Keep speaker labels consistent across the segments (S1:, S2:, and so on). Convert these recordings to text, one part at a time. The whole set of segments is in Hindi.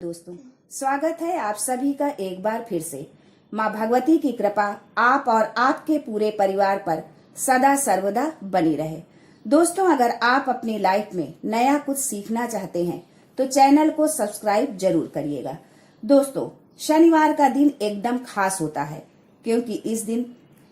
S1: दोस्तों, स्वागत है आप सभी का एक बार फिर से। माँ भगवती की कृपा आप और आपके पूरे परिवार पर सदा सर्वदा बनी रहे। दोस्तों, अगर आप अपनी लाइफ में नया कुछ सीखना चाहते हैं तो चैनल को सब्सक्राइब जरूर करिएगा। दोस्तों, शनिवार का दिन एकदम खास होता है क्योंकि इस दिन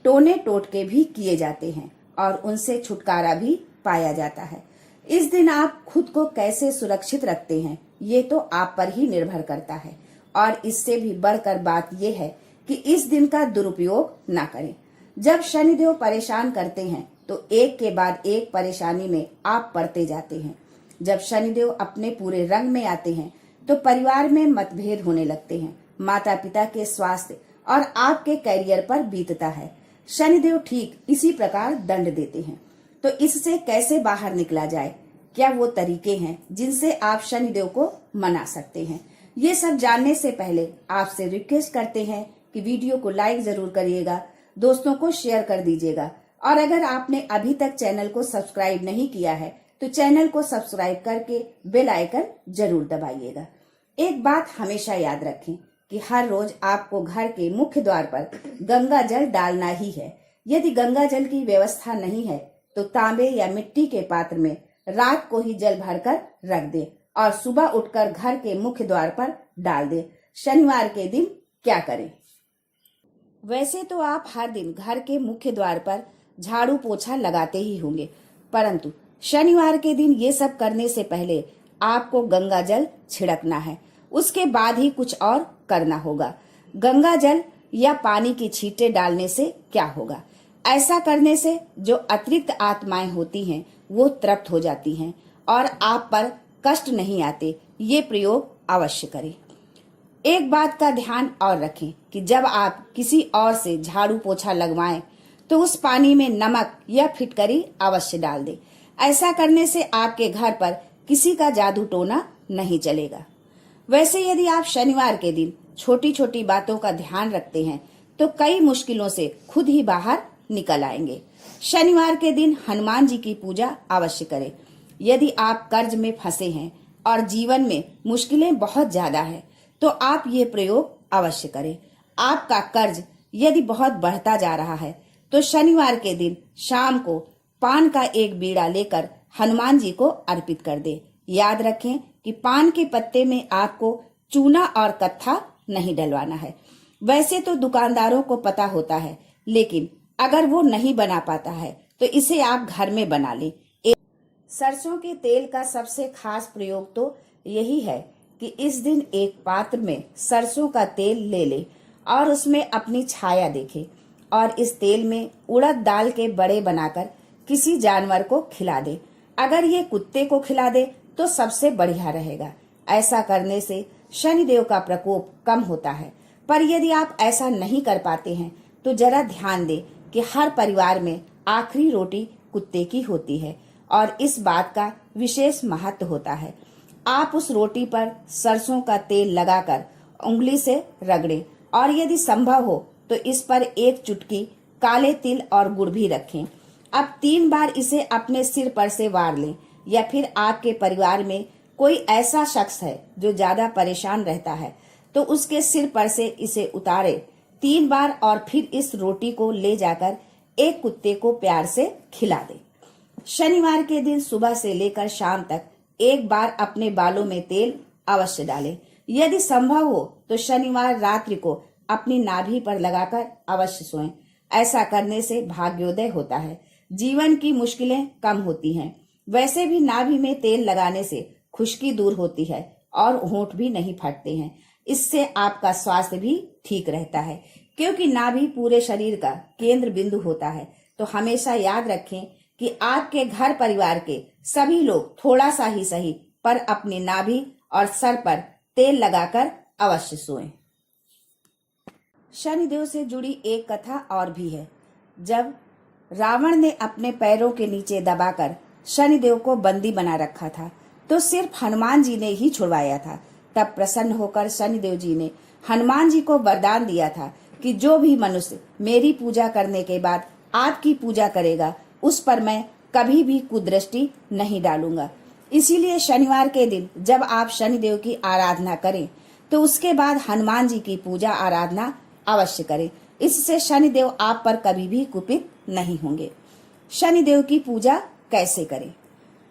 S1: टोने टोटके भी किए जाते हैं और उनसे छुटकारा भी पाया जाता है। इस दिन आप खुद को कैसे सुरक्षित रखते हैं ये तो आप पर ही निर्भर करता है और इससे भी बढ़कर बात यह है कि इस दिन का दुरुपयोग ना करें। जब शनिदेव परेशान करते हैं तो एक के बाद एक परेशानी में आप पड़ते जाते हैं। जब शनिदेव अपने पूरे रंग में आते हैं तो परिवार में मतभेद होने लगते हैं, माता पिता के स्वास्थ्य और आपके करियर पर बीतता है। शनिदेव ठीक इसी प्रकार दंड देते हैं। तो इससे कैसे बाहर निकला जाए, क्या वो तरीके हैं जिनसे आप शनिदेव को मना सकते हैं, ये सब जानने से पहले आपसे रिक्वेस्ट करते हैं कि वीडियो को लाइक जरूर करिएगा, दोस्तों को शेयर कर दीजिएगा और अगर आपने अभी तक चैनल को सब्सक्राइब नहीं किया है तो चैनल को सब्सक्राइब करके बेल आइकन जरूर दबाइएगा। एक बात हमेशा याद रखें कि हर रोज आपको घर के मुख्य द्वार पर गंगा जल डालना ही है। यदि गंगा जल की व्यवस्था नहीं है तो तांबे या मिट्टी के पात्र में रात को ही जल भरकर रख दे और सुबह उठकर घर के मुख्य द्वार पर डाल दे। शनिवार के दिन क्या करें? वैसे तो आप हर दिन घर के मुख्य द्वार पर झाड़ू पोछा लगाते ही होंगे, परंतु शनिवार के दिन ये सब करने से पहले आपको गंगा जल छिड़कना है। उसके बाद ही कुछ और करना होगा। गंगा जल या पानी की छींटे डालने से क्या होगा? ऐसा करने से जो अतिरिक्त आत्माएं होती हैं वो तृप्त हो जाती हैं और आप पर कष्ट नहीं आते। ये प्रयोग अवश्य करें। एक बात का ध्यान और रखें कि जब आप किसी और से झाड़ू पोछा लगवाएं तो उस पानी में नमक या फिटकरी अवश्य डाल दें। ऐसा करने से आपके घर पर किसी का जादू टोना नहीं चलेगा। वैसे यदि आप शनिवार के दिन छोटी छोटी बातों का ध्यान रखते हैं तो कई मुश्किलों से खुद ही बाहर निकल आएंगे। शनिवार के दिन हनुमान जी की पूजा अवश्य करें। यदि आप कर्ज में फंसे हैं और जीवन में मुश्किलें बहुत ज्यादा है तो आप ये प्रयोग अवश्य करें। आपका कर्ज यदि बहुत बढ़ता जा रहा है तो शनिवार के दिन शाम को पान का एक बीड़ा लेकर हनुमान जी को अर्पित कर दे। याद रखें कि पान के पत्ते में आपको चूना और कत्था नहीं डलवाना है। वैसे तो दुकानदारों को पता होता है, लेकिन अगर वो नहीं बना पाता है तो इसे आप घर में बना लें। सरसों के तेल का सबसे खास प्रयोग तो यही है कि इस दिन एक पात्र में सरसों का तेल ले ले और उसमें अपनी छाया देखे और इस तेल में उड़द दाल के बड़े बनाकर किसी जानवर को खिला दे। अगर ये कुत्ते को खिला दे तो सबसे बढ़िया रहेगा। ऐसा करने से शनिदेव का प्रकोप कम होता है। पर यदि आप ऐसा नहीं कर पाते हैं तो जरा ध्यान दें कि हर परिवार में आखिरी रोटी कुत्ते की होती है और इस बात का विशेष महत्व होता है। आप उस रोटी पर सरसों का तेल लगाकर उंगली से रगड़ें और यदि संभव हो तो इस पर एक चुटकी काले तिल और गुड़ भी रखें। अब 3 बार इसे अपने सिर पर से वार लें या फिर आपके परिवार में कोई ऐसा शख्स है जो ज्यादा परेशान रहता है तो उसके सिर पर से इसे उतारे 3 बार और फिर इस रोटी को ले जाकर एक कुत्ते को प्यार से खिला दे। शनिवार के दिन सुबह से लेकर शाम तक एक बार अपने बालों में तेल अवश्य डालें। यदि संभव हो तो शनिवार रात्रि को अपनी नाभि पर लगाकर अवश्य सोएं। ऐसा करने से भाग्योदय होता है, जीवन की मुश्किलें कम होती हैं। वैसे भी नाभि में तेल लगाने से खुश्की दूर होती है और होंठ भी नहीं फटते हैं। इससे आपका स्वास्थ्य भी ठीक रहता है क्योंकि नाभि पूरे शरीर का केंद्र बिंदु होता है। तो हमेशा याद रखें कि आपके घर परिवार के सभी लोग थोड़ा सा ही सही पर अपनी नाभि और सर पर तेल लगाकर अवश्य सोएं। शनिदेव से जुड़ी एक कथा और भी है। जब रावण ने अपने पैरों के नीचे दबाकर शनिदेव को बंदी बना रखा था तो सिर्फ हनुमान जी ने ही छुड़वाया था। तब प्रसन्न होकर शनिदेव जी ने हनुमान जी को वरदान दिया था कि जो भी मनुष्य मेरी पूजा करने के बाद आपकी पूजा करेगा उस पर मैं कभी भी कुदृष्टि नहीं डालूंगा। इसीलिए शनिवार के दिन जब आप शनिदेव की आराधना करें तो उसके बाद हनुमान जी की पूजा आराधना अवश्य करें। इससे शनिदेव आप पर कभी भी कुपित नहीं होंगे। शनिदेव की पूजा कैसे करें?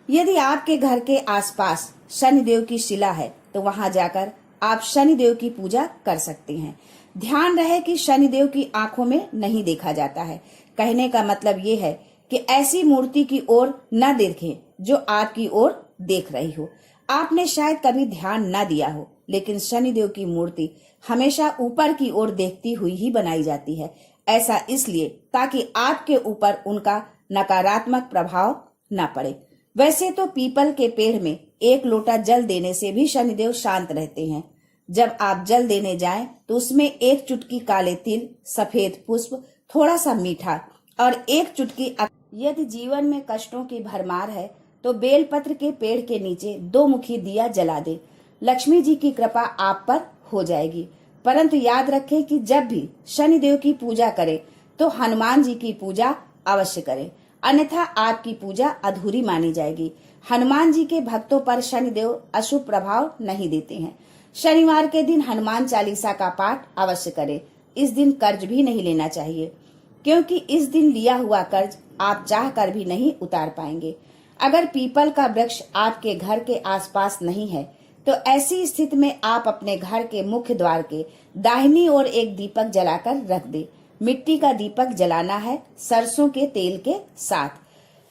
S1: यदि आपके घर के आसपास शनिदेव की शिला है तो वहां जाकर आप शनिदेव की पूजा कर सकते हैं। ध्यान रहे कि शनिदेव की आंखों में नहीं देखा जाता है। कहने का मतलब ये है कि ऐसी मूर्ति की ओर न देखें जो आपकी ओर देख रही हो। आपने शायद कभी ध्यान न दिया हो, लेकिन शनिदेव की मूर्ति हमेशा ऊपर की ओर देखती हुई ही बनाई जाती है। ऐसा इसलिए ताकि आपके ऊपर उनका नकारात्मक प्रभाव न पड़े। वैसे तो पीपल के पेड़ में एक लोटा जल देने से भी शनिदेव शांत रहते हैं। जब आप जल देने जाएं तो उसमें एक चुटकी काले तिल, सफेद पुष्प, थोड़ा सा मीठा और एक चुटकी यदि जीवन में कष्टों की भरमार है तो बेलपत्र के पेड़ के नीचे 2 मुखी दिया जला दे। लक्ष्मी जी की कृपा आप पर हो जाएगी। परंतु याद रखें कि जब भी शनिदेव की पूजा करें तो हनुमान जी की पूजा अवश्य करें, अन्यथा आपकी पूजा अधूरी मानी जाएगी। हनुमान जी के भक्तों पर शनिदेव अशुभ प्रभाव नहीं देते हैं। शनिवार के दिन हनुमान चालीसा का पाठ अवश्य करें। इस दिन कर्ज भी नहीं लेना चाहिए, क्योंकि इस दिन लिया हुआ कर्ज आप चाह कर भी नहीं उतार पाएंगे। अगर पीपल का वृक्ष आपके घर के आसपास नहीं है तो ऐसी स्थिति में आप अपने घर के मुख्य द्वार के दाहिनी ओर एक दीपक जलाकर रख दे। मिट्टी का दीपक जलाना है, सरसों के तेल के साथ।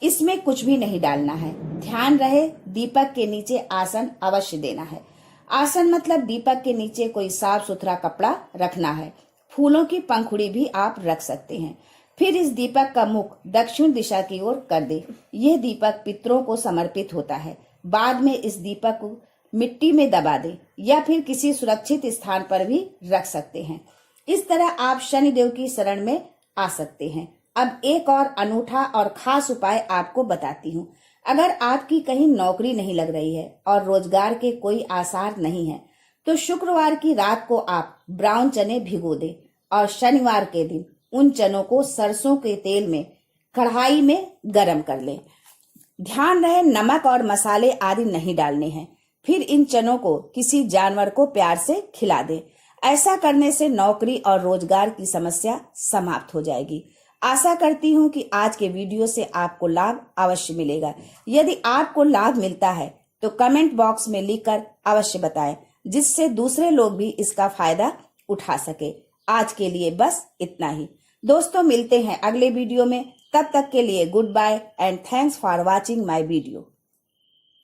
S1: इसमें कुछ भी नहीं डालना है। ध्यान रहे दीपक के नीचे आसन अवश्य देना है। आसन मतलब दीपक के नीचे कोई साफ सुथरा कपड़ा रखना है। फूलों की पंखुड़ी भी आप रख सकते हैं। फिर इस दीपक का मुख दक्षिण दिशा की ओर कर दे। यह दीपक पितरों को समर्पित होता है। बाद में इस दीपक को मिट्टी में दबा दे या फिर किसी सुरक्षित स्थान पर भी रख सकते हैं। इस तरह आप शनिदेव की शरण में आ सकते हैं। अब एक और अनूठा और खास उपाय आपको बताती हूँ। अगर आपकी कहीं नौकरी नहीं लग रही है और रोजगार के कोई आसार नहीं है तो शुक्रवार की रात को आप ब्राउन चने भिगो दें और शनिवार के दिन उन चनों को सरसों के तेल में कढ़ाई में गरम कर लें। ध्यान रहे नमक और मसाले आदि नहीं डालने हैं। फिर इन चनों को किसी जानवर को प्यार से खिला दें। ऐसा करने से नौकरी और रोजगार की समस्या समाप्त हो जाएगी। आशा करती हूँ कि आज के वीडियो से आपको लाभ अवश्य मिलेगा। यदि आपको लाभ मिलता है तो कमेंट बॉक्स में लिखकर अवश्य बताएं, जिससे दूसरे लोग भी इसका फायदा उठा सके। आज के लिए बस इतना ही। दोस्तों, मिलते हैं अगले वीडियो में। तब तक के लिए good bye and thanks for watching my video.